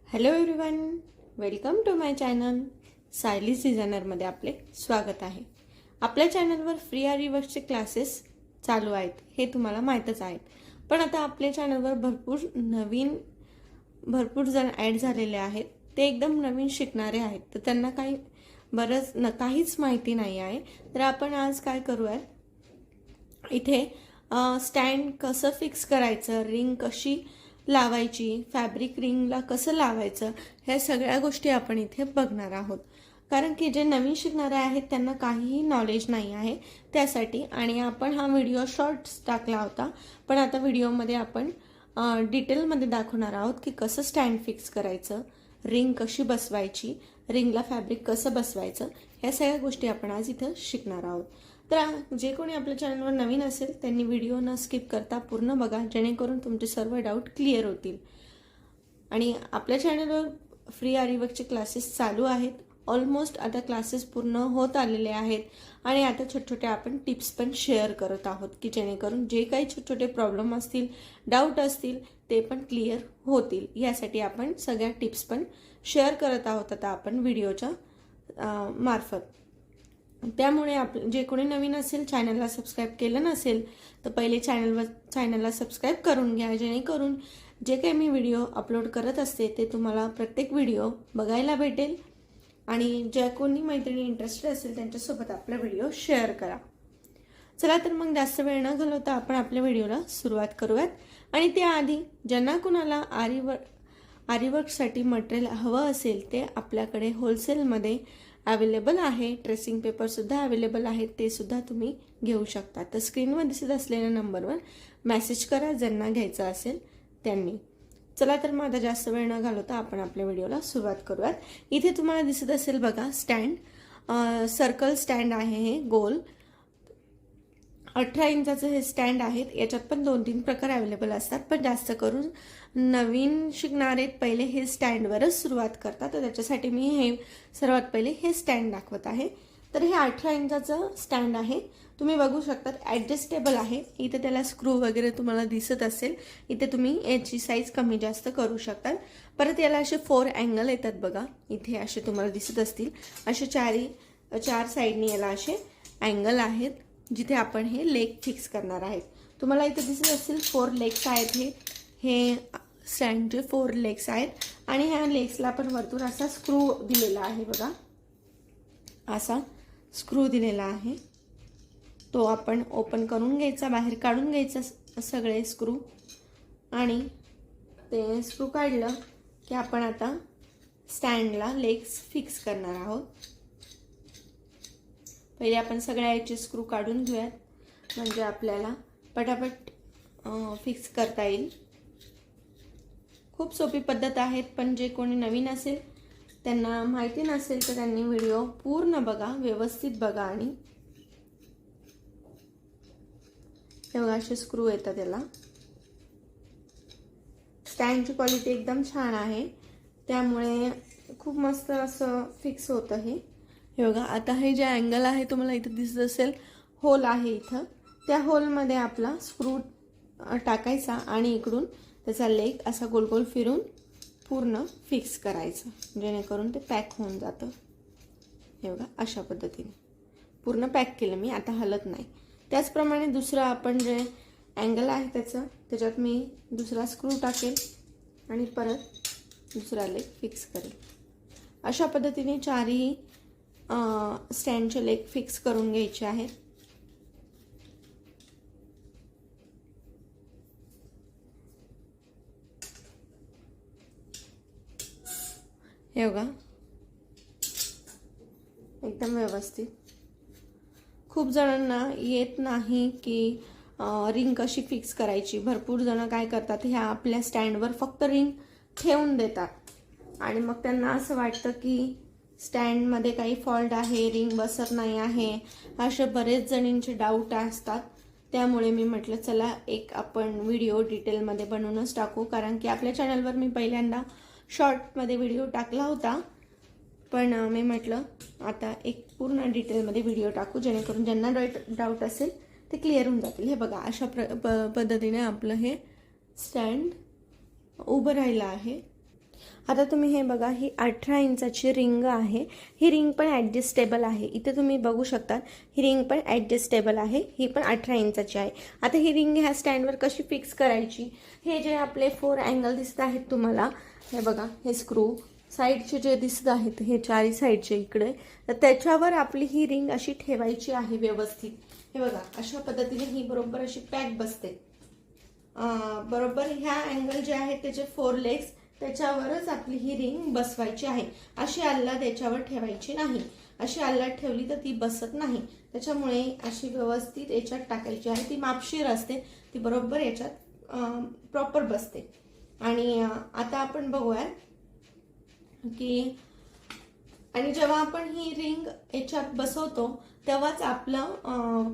Hello everyone, welcome to my channel. Sayli's डिझायनरमध्ये आपले स्वागत आहे. आपल्या चॅनलवर फ्री आरी वर्कचे क्लासेस चालू आहेत हे तुम्हाला माहीतच आहेत. पण आता आपल्या चॅनलवर भरपूर जण ॲड झालेले आहेत. ते एकदम नवीन शिकणारे आहेत, तर त्यांना काहीच माहिती नाही आहे. तर आपण आज काय करूया, इथे स्टँड कसं फिक्स करायचं, रिंग कशी लावायची, फॅब्रिक रिंगला कसं लावायचं, ह्या सगळ्या गोष्टी आपण इथे बघणार आहोत. कारण की जे नवीन शिकणारे आहेत त्यांना काहीही नॉलेज नाही आहे त्यासाठी. आणि आपण हा व्हिडिओ शॉर्ट्स टाकला होता, पण आता व्हिडिओमध्ये आपण डिटेलमध्ये दाखवणार आहोत की कसं स्टँड फिक्स करायचं, रिंग कशी बसवायची, रिंगला फॅब्रिक कसं बसवायचं, ह्या सगळ्या गोष्टी आपण आज इथं शिकणार आहोत. तर जे कोणी आपल्या चॅनलवर नवीन असेल त्यांनी व्हिडिओ न स्किप करता पूर्ण बघा, जेणेकरून तुमचे सर्व डाऊट क्लिअर होतील. आणि आपल्या चॅनलवर फ्री आरी वर्कचे क्लासेस चालू आहेत. ऑलमोस्ट आता क्लासेस पूर्ण होत आलेले आहेत आणि आता छोटे आपण टिप्स पण शेअर करत आहोत की जेणेकरून जे काही छोटे प्रॉब्लेम असतील, डाऊट असतील, ते पण क्लिअर होतील. यासाठी आपण सगळ्या टिप्स पण शेअर करत आहोत आता आपण व्हिडिओच्या मार्फत. त्यामुळे जे कोणी नवीन असेल, चॅनलला सबस्क्राईब केलं नसेल, तर पहिले चॅनलला सबस्क्राईब करून घ्या, जेणेकरून जे काही मी व्हिडिओ अपलोड करत असते ते तुम्हाला प्रत्येक व्हिडिओ बघायला भेटेल. आणि ज्या कोणी मैत्रिणी इंटरेस्टेड असेल त्यांच्यासोबत आपला व्हिडिओ शेअर करा. चला तर मग जास्त वेळ न घालवता आपण आपल्या व्हिडिओला सुरुवात करूयात. आणि त्याआधी ज्यांना कुणाला आरीवर्कसाठी मटेरियल हवं असेल ते आपल्याकडे होलसेलमध्ये अवेलेबल आहे. ट्रेसिंग पेपरसुद्धा अवेलेबल आहेत, ते सुद्धा तुम्ही घेऊ शकता. तर स्क्रीनवर दिसत असलेल्या नंबरवर मेसेज करा ज्यांना घ्यायचं असेल त्यांनी. चला तर मग आता जास्त वेळ न घालवता आपण आपल्या व्हिडिओला सुरुवात करूयात. इथे तुम्हाला दिसत असेल बघा, स्टँड सर्कल स्टँड आहे, हे गोल 18 इंचाचं हे स्टँड आहेत. याच्यात पण 2-3 प्रकार अवेलेबल असतात, पण जास्त करून नवीन शिकणारे पहिले हे स्टँडवरच सुरुवात करतात. तर त्याच्यासाठी मी हे सर्वात पहिले हे स्टँड दाखवत आहे. तर हे 18 इंचाचं स्टँड आहे, तुम्ही बघू शकतात. ॲडजस्टेबल आहे. इथे त्याला स्क्रू वगैरे तुम्हाला दिसत असेल. इथे तुम्ही याची साईज कमी जास्त करू शकतात. परत याला असे 4 अँगल येतात बघा, इथे असे तुम्हाला दिसत असतील. असे चार साईडनी याला असे अँगल आहेत, जिथे आपण हे लेग फिक्स करणार आहेत. तुम्हाला इथे दिसत असतील 4 लेग्स आहेत. हे स्टँडचे 4 लेग्स आहेत. आणि ह्या लेग्सला पण वरतून असा स्क्रू दिलेला आहे बघा, असा स्क्रू दिलेला आहे. तो आपण ओपन करून घ्यायचा, बाहेर काढून घ्यायचा सगळे स्क्रू. आणि ते स्क्रू काढलं की आपण आता स्टँडला लेग्स फिक्स करणार आहोत. पहिले आपण सगळ्या याचे स्क्रू काढून घेऊयात, म्हणजे आपल्याला पटापट फिक्स करता येईल. खूप सोपी पद्धत आहे, पण जे कोणी नवीन असेल त्यांना माहिती नसेल तर त्यांनी व्हिडिओ पूर्ण बघा, व्यवस्थित बघा. आणि तेव्हा असे स्क्रू येतात त्याला. स्टँडची क्वालिटी एकदम छान आहे, त्यामुळे खूप मस्त असं फिक्स होतं हे. बघा, आता हे जे अँगल आहे तुम्हाला इथं दिसत असेल, होल आहे इथं. त्या होलमध्ये आपला स्क्रू टाकायचा आणि इकडून त्याचा लेग असा गोल गोल फिरून पूर्ण फिक्स करायचं, जेणेकरून ते पॅक होऊन जातं. हे बघा, अशा पद्धतीने पूर्ण पॅक केलं मी, आता हलत नाही. त्याचप्रमाणे दुसरं आपण जे अँगल आहे त्याच्यात मी दुसरा स्क्रू टाकेल आणि परत दुसरा लेग फिक्स करेल. अशा पद्धतीने चारही स्टँडचे लेग फिक्स करून घ्यायचे आहेत. हे बघा, एकदम व्यवस्थित. खूप जणांना येत नाही की रिंग कशी फिक्स करायची. भरपूर जण काय करतात, ह्या आपल्या स्टँडवर फक्त रिंग ठेवून देतात आणि मग त्यांना असं वाटतं की स्टँडमध्ये काही फॉल्ट आहे, रिंग बसत नाही आहे, असे बरेच जणींचे डाऊट असतात. त्यामुळे मी म्हटलं चला एक आपण व्हिडिओ डिटेलमध्ये बनवूनच टाकू. कारण की आपल्या चॅनलवर मी पहिल्यांदा शॉर्टमध्ये व्हिडिओ टाकला होता, पण मी म्हटलं आता एक पूर्ण डिटेलमध्ये व्हिडिओ टाकू, जेणेकरून ज्यांना डाऊट असेल ते क्लिअर होऊन जातील. हे बघा, अशा पद्धतीने आपलं हे स्टँड उभं राहिलं आहे. आता तुम्ही हे बघा, ही 18 इंचाची रिंग आहे. ही रिंग पण ॲडजस्टेबल आहे. इथे तुम्ही बघू शकता, ही रिंग पण ॲडजस्टेबल आहे. ही पण 18 इंचाची आहे. आता ही रिंग ह्या स्टँडवर कशी फिक्स करायची, हे जे आपले 4 अँगल दिसत आहेत तुम्हाला, हे बघा, हे स्क्रू साईडचे जे दिसत आहेत, हे चारी साईडचे इकडे, तर त्याच्यावर आपली ही रिंग अशी ठेवायची आहे व्यवस्थित. हे बघा, अशा पद्धतीने ही बरोबर अशी पॅक बसते. बरोबर ह्या अँगल जे आहेत त्याचे 4 लेग्स, त्याच्यावरच आपली ही रिंग बसवायची आहे. अशी अल्लाद याच्यावर ठेवायची नाही. अशी अल्लाद ठेवली तर ती बसत नाही. त्याच्यामुळे अशी व्यवस्थित याच्यात टाकायची आहे. ती मापशीर असते, ती बरोबर याच्यात प्रॉपर बसते. आणि आता आपण बघूया की, आणि जेव्हा आपण ही रिंग याच्यात बसवतो तेव्हाच आपलं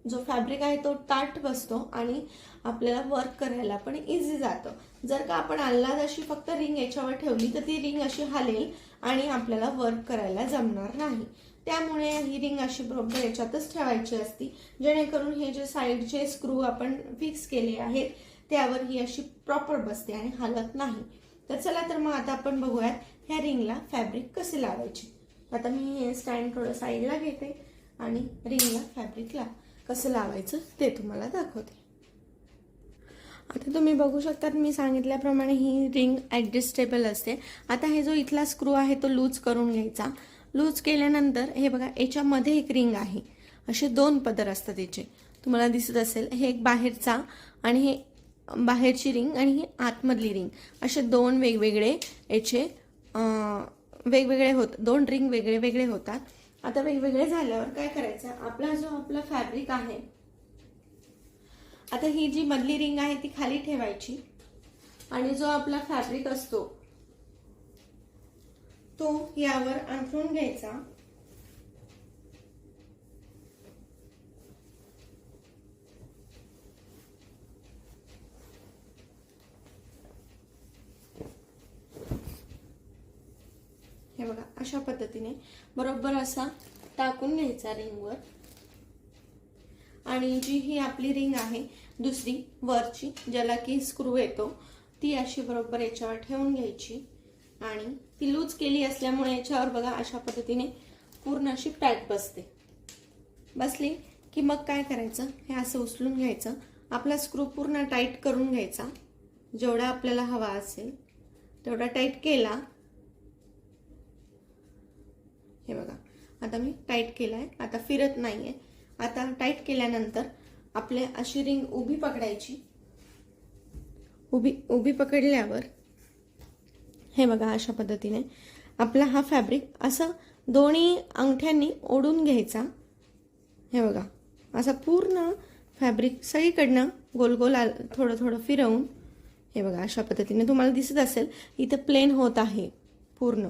जो फॅब्रिक आहे तो ताट बसतो आणि आपल्याला वर्क करायला पण इझी जातं. जर का आपण अल्लाद अशी फक्त रिंग याच्यावर ठेवली तर ती रिंग अशी हलेल आणि आपल्याला वर्क करायला जमणार नाही. त्यामुळे ही रिंग अशी बरोबर याच्यातच ठेवायची असती, जेणेकरून हे जे साईडचे स्क्रू आपण फिक्स केले आहेत त्यावर ही अशी प्रॉपर बसते आणि हलत नाही. तर चला, तर मग आता आपण बघूयात ह्या रिंगला फॅब्रिक कसे लावायचे. आता मी हे स्टँड थोडं साईडला घेते आणि रिंगला फॅब्रिकला कसं लावायचं ते तुम्हाला दाखवते. आता तुम्ही बघू शकता, मी सांगितल्याप्रमाणे ही रिंग ॲडजस्टेबल असते. आता हे जो इथला स्क्रू आहे तो लूज करून घ्यायचा. लूज केल्यानंतर हे बघा, याच्यामध्ये एक रिंग आहे. असे 2 पदर असतात याचे, तुम्हाला दिसत असेल. हे एक बाहेरचा आणि हे बाहेरची रिंग आणि ही आतमधली रिंग, असे 2 वेगवेगळे याचे वेगवेगळे 2 रिंग वेगळे वेगळे होतात. आता वेगवेगळे झाल्यावर काय करायचं, आपला फॅब्रिक आहे, आता ही जी मधली रिंग आहे ती खाली ठेवायची आणि जो आपला फॅब्रिक असतो तो यावर अंथरून घ्यायचा. हे बघा, अशा पद्धतीने बरोबर असा टाकून घ्यायचा रिंगवर. आणि जी ही आपली रिंग आहे दुसरी वरची, ज्याला की स्क्रू येतो, ती अशी बरोबर याच्यावर ठेवून घ्यायची आणि ती लूज केली असल्यामुळे याच्यावर बघा अशा पद्धतीने पूर्ण अशी पॅक बसते. बसली की मग काय करायचं, हे असं उचलून घ्यायचं, आपला स्क्रू पूर्ण टाईट करून घ्यायचा. जेवढा आपल्याला हवा असेल तेवढा टाईट केला. हे बघा, आता मी टाईट केलाय, आता फिरत नाहीये. आता टाईट केल्यानंतर आपले अशी रिंग उभी पकडायची. उभी पकडल्यावर हे बघा, अशा पद्धतीने आपला हा फॅब्रिक असं दोन्ही अंगठ्यांनी ओढून घ्यायचा. हे बघा, असा पूर्ण फॅब्रिक सगळीकडनं गोल गोल थोडं थोडं फिरवून, हे बघा अशा पद्धतीने तुम्हाला दिसत असेल इथं प्लेन होत आहे पूर्ण.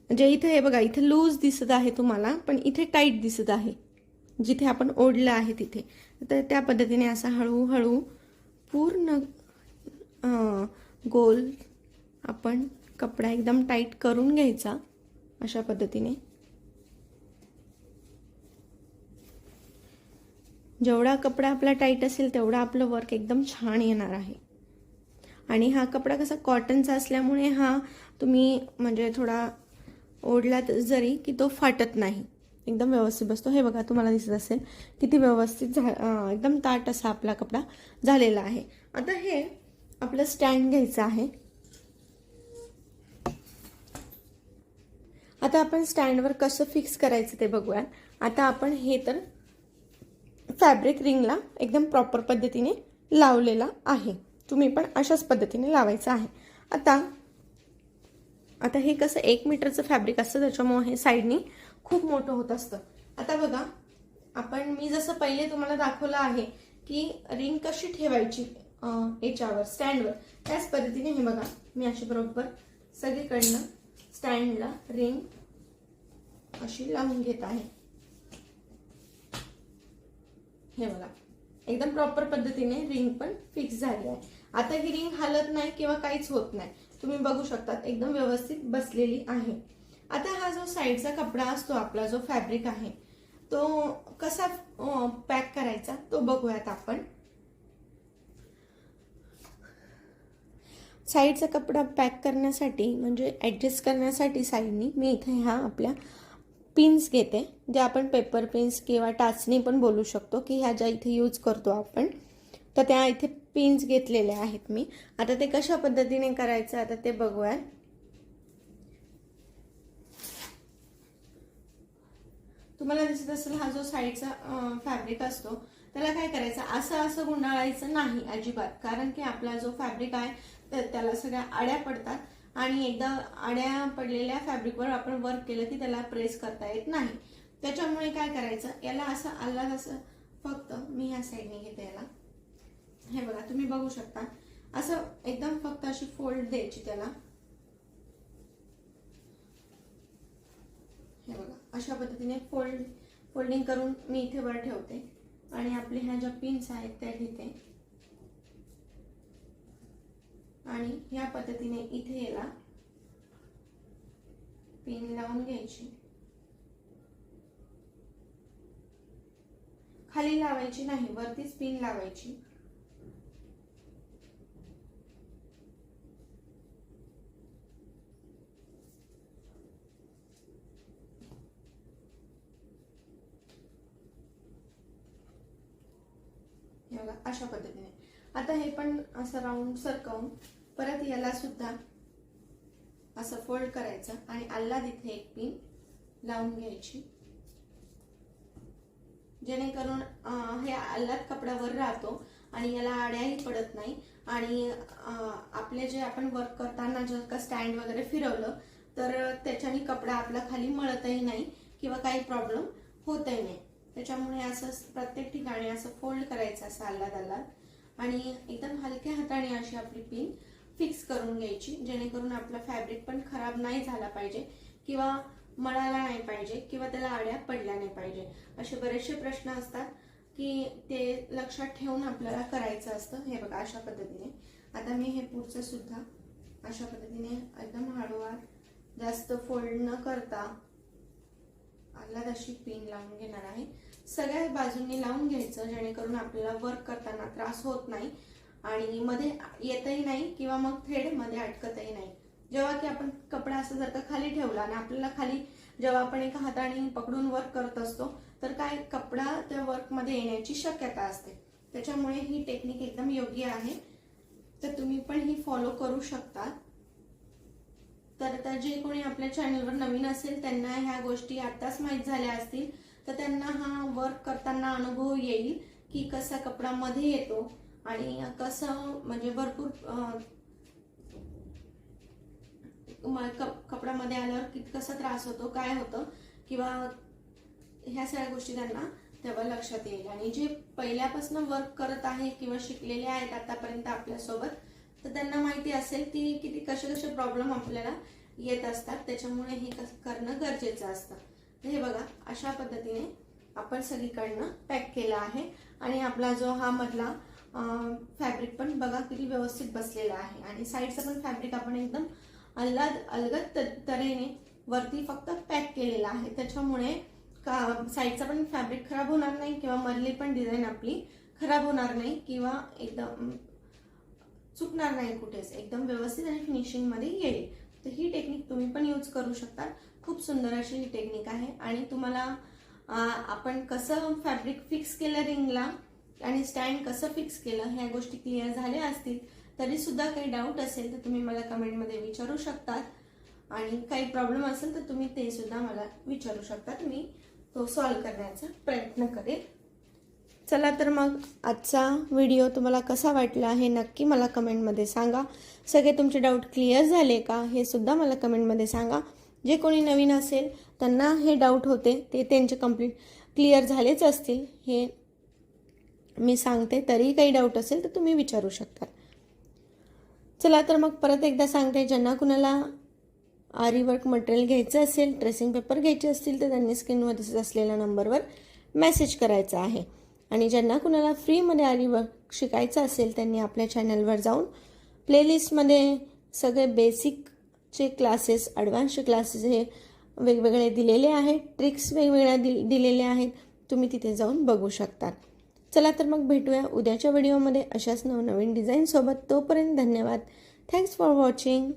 म्हणजे इथे हे बघा, इथे लूज दिसत आहे तुम्हाला, पण इथे टाईट दिसत आहे जिथे आपण ओढलं आहे तिथे. तर त्या पद्धतीने असा हळूहळू पूर्ण गोल आपण कपडा एकदम टाईट करून घ्यायचा. अशा पद्धतीने जेवढा कपडा आपला टाईट असेल तेवढा आपलं वर्क एकदम छान येणार आहे. आणि हा कपडा कसा कॉटनचा असल्यामुळे हा तुम्ही म्हणजे थोडा ओढलात जरी की तो फाटत नाही, एकदम व्यवस्थित बसतो. हे बघा, तुम्हाला दिसत असेल किती व्यवस्थित एकदम ताट असा आपला कपडा झालेला आहे. आता हे आपलं स्टँड घ्यायचं आहे. आता आपण स्टँडवर कसं फिक्स करायचं ते बघूया. आता आपण हे तर फॅब्रिक रिंगला एकदम प्रॉपर पद्धतीने लावलेला आहे. तुम्ही पण अशाच पद्धतीने लावायचं आहे. आता हे कसं 1 मीटरचं फॅब्रिक असतं, त्याच्यामुळे हे साईडनी खूप मोठं होत असतं. आता बघा, मी जसं पहिले तुम्हाला दाखवलं आहे की रिंग कशी ठेवायची याच्यावर स्टँडवर, त्याच पद्धतीने हे बघा, मी अशी बरोबर सगळीकडनं स्टँडला रिंग अशी लावून घेत आहे. हे बघा, एकदम प्रॉपर पद्धतीने रिंग पण फिक्स झाली आहे. आता ही रिंग हलत नाही किंवा काहीच होत नाही, तुम्ही बघू शकता एकदम व्यवस्थित बसलेली आहे. आता हा जो साईडचा कपडा असतो आपला, जो फॅब्रिक आहे तो कसा पॅक करायचा तो बघूयात आपण. साईडचा कपडा पॅक करण्यासाठी म्हणजे ॲडजस्ट करण्यासाठी साईडनी मी इथे ह्या आपल्या पिन्स घेते, जे आपण पेपर पिन्स किंवा टाचणी पण बोलू शकतो, की ह्या ज्या इथे यूज करतो आपण, तर त्या इथे पिन्स घेतलेल्या आहेत मी. आता ते कशा पद्धतीने करायचं आता ते बघूया. तुम्हाला दिसत असेल हा जो साईडचा फॅब्रिक असतो त्याला काय करायचं, असं गुंडाळायचं नाही अजिबात, कारण की आपला जो फॅब्रिक आहे तर त्याला सगळ्या आड्या पडतात आणि एकदा आड्या पडलेल्या फॅब्रिकवर आपण वर्क केलं की त्याला प्रेस करता येत नाही. त्याच्यामुळे काय करायचं, याला असं आल्ला असं फक्त मी ह्या साईडने घेते याला, हे बघा तुम्ही बघू शकता, असं एकदम फक्त अशी फोल्ड द्यायची त्याला, हे बघा अशा पद्धतीने फोल्डिंग करून मी इथे वर ठेवते आणि आपले ह्या ज्या पिन्स आहेत त्या घेते आणि ह्या पद्धतीने इथे याला पिन लावून घ्यायची, खाली लावायची नाही, वरतीच पिन लावायची. बघा अशा पद्धतीने. आता हे पण असं राऊंड सरकवून परत याला सुद्धा असं फोल्ड करायचं आणि आल्हाद इथे एक पिन लावून घ्यायची, जेणेकरून हे आल्हाद कपड्यावर राहतो आणि याला आड्याही पडत नाही आणि आपले जे आपण वर्क करताना जर का स्टँड वगैरे फिरवलं तर त्याच्याने कपडा आपला खाली मळतही नाही किंवा काही प्रॉब्लेम होतही नाही. त्याच्यामुळे असं प्रत्येक ठिकाणी असं फोल्ड करायचं असं आल्हाद आणि एकदम हलक्या हाताने अशी आपली पिन फिक्स करून घ्यायची, जेणेकरून आपला फॅब्रिक पण खराब नाही झाला पाहिजे किंवा मळाला नाही पाहिजे किंवा त्याला आड्या पडल्या नाही पाहिजे. असे बरेचसे प्रश्न असतात की ते लक्षात ठेवून आपल्याला करायचं असतं. हे बघा अशा पद्धतीने. आता मी हे पुढचं सुद्धा अशा पद्धतीने एकदम हळूवार जास्त फोल्ड न करता आल्हाद अशी पिन लावून घेणार आहे. सगळ्या बाजूंनी लावून घ्यायचं, जेणेकरून आपल्याला वर्क करताना त्रास होत नाही आणि मध्ये येतही नाही किंवा मग थ्रेड मध्ये अटकतही नाही. जेव्हा की आपण कपडा असं जर का खाली ठेवला आणि आपल्याला खाली जेव्हा आपण एका हाताने पकडून वर्क करत असतो तर काय कपडा त्या वर्क मध्ये येण्याची शक्यता असते. त्याच्यामुळे ही टेक्निक एकदम योग्य आहे, तर तुम्ही पण ही फॉलो करू शकता. तर जे कोणी आपल्या चॅनलवर नवीन असेल त्यांना ह्या गोष्टी आताच माहीत झाल्या असतील तर त्यांना हा वर्क करताना अनुभव येईल की कसा कपडा मध्ये येतो आणि कसं म्हणजे भरपूर कपड्यामध्ये आल्यावर किती कसा त्रास होतो, काय होतं किंवा ह्या सगळ्या गोष्टी त्यांना तेव्हा लक्षात येईल. आणि जे पहिल्यापासून वर्क करत आहे किंवा शिकलेले आहेत आतापर्यंत आपल्यासोबत, तर त्यांना माहिती असेल की किती कसे प्रॉब्लेम आपल्याला येत असतात. त्याच्यामुळे हे करणं गरजेचं असतं. हे बघा अशा पद्धतीने आपण सगळीकडनं पॅक केला आहे आणि आपला जो हा मधला फॅब्रिक पण बघा किती व्यवस्थित बसलेला आहे आणि साईडचं पण फॅब्रिक आपण एकदम अलगद तऱ्हेने वरती फक्त पॅक केलेला आहे. त्याच्यामुळे साईडचा पण फॅब्रिक खराब होणार नाही किंवा मधली पण डिझाईन आपली खराब होणार नाही किंवा एकदम चुकणार नाही कुठेच, एकदम व्यवस्थित आणि फिनिशिंग मध्ये येईल. तर ही टेक्निक तुम्ही पण यूज करू शकता. खूप सुंदर अशी ही टेक्निक आहे आणि तुम्हाला आपण कसं फॅब्रिक फिक्स केलं रिंगला आणि स्टँड कसं फिक्स केलं ह्या गोष्टी क्लिअर झाल्या असतील, तरी सुद्धा काही डाऊट असेल तर तुम्ही मला कमेंटमध्ये विचारू शकतात आणि काही प्रॉब्लेम असेल तर तुम्ही ते सुद्धा मला विचारू शकतात. मी तो सॉल्व्ह करण्याचा प्रयत्न करेल. चला तर मग आजचा व्हिडिओ तुम्हाला कसा वाटला हे नक्की मला कमेंटमध्ये सांगा. सगळे तुमचे डाऊट क्लिअर झाले का हे सुद्धा मला कमेंटमध्ये सांगा. जे कोणी नवीन असेल त्यांना हे डाऊट होते ते त्यांचे क्लिअर झालेच असतील हे मी सांगते. तरी काही डाऊट असेल तर तुम्ही विचारू शकता. चला तर मग परत एकदा सांगते, ज्यांना कुणाला आरी वर्क मटेरियल घ्यायचं असेल, ट्रेसिंग पेपर घ्यायचे असतील तर त्यांनी स्क्रीनवर दिसत असलेल्या नंबरवर मेसेज करायचा आहे. आणि ज्यांना कुणाला फ्रीमध्ये आरी वर्क शिकायचं असेल त्यांनी आपल्या चॅनलवर जाऊन प्लेलिस्टमध्ये सगळे बेसिकचे क्लासेस, ॲडव्हान्सचे क्लासेस हे वेगवेगळे दिलेले आहेत, ट्रिक्स वेगवेगळ्या दिलेल्या आहेत, तुम्ही तिथे जाऊन बघू शकता. चला तर मग भेटूया उद्याच्या व्हिडिओमध्ये अशाच नवनवीन डिझाईनसोबत. तोपर्यंत धन्यवाद. Thanks for watching.